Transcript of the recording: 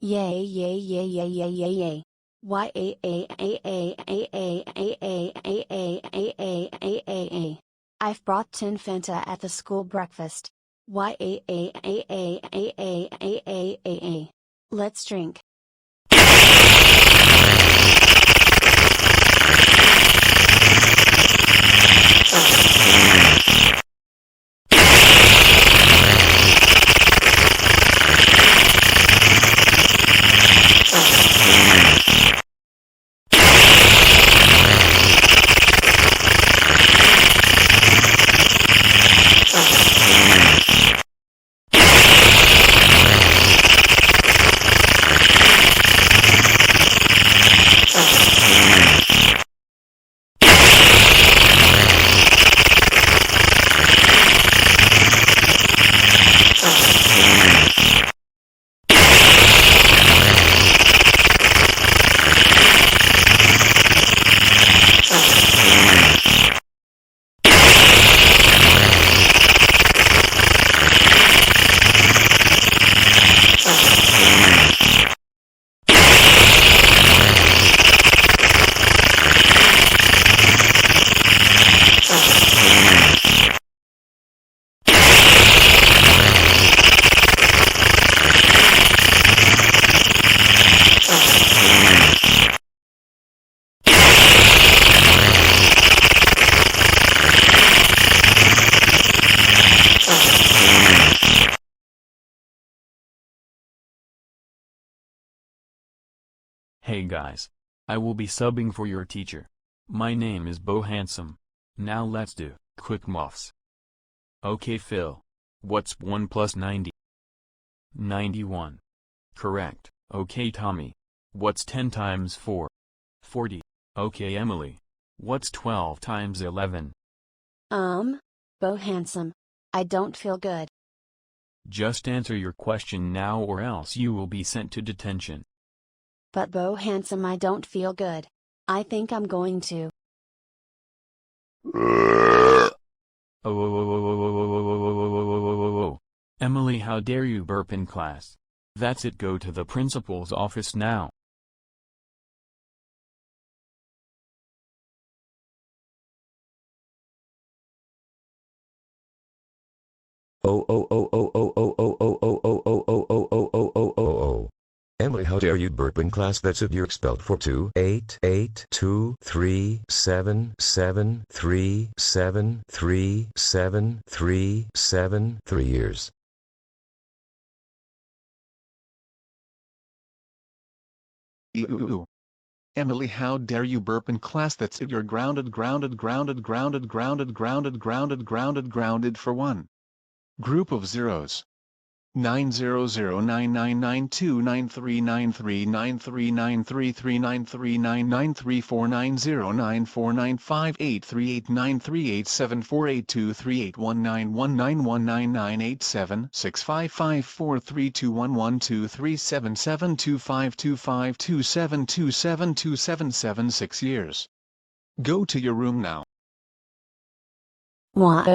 Yay yay yay yay yay yay yay. Y a a a a a a a a a a a a a a a. I've brought 10 Fanta at the school breakfast. Y a a a a a a a a a a. Let's drink. Hey guys. I will be subbing for your teacher. My name is Bo Handsome. Now let's do quick muffs. Okay Phil. What's 1 plus 90? 91. Correct. Okay Tommy. What's 10 times 4? 40. Okay Emily. What's 12 times 11? Bo Handsome. I don't feel good. Just answer your question now or else you will be sent to detention. But Bo Handsome, I don't feel good. I think I'm going to. Oh. Emily, how dare you burp in class? That's it, go to the principal's office now. Emily, how dare you burp in class? That's it, you're expelled for 2 8 8 2 3 7 7 3 7 3 7 3 7 3 years. Emily, how dare you burp in class? That's it, you're grounded for 1 group of zeros. 900992933939934891998748211934191999765543211237725252727272726 years. Go to your room now. What?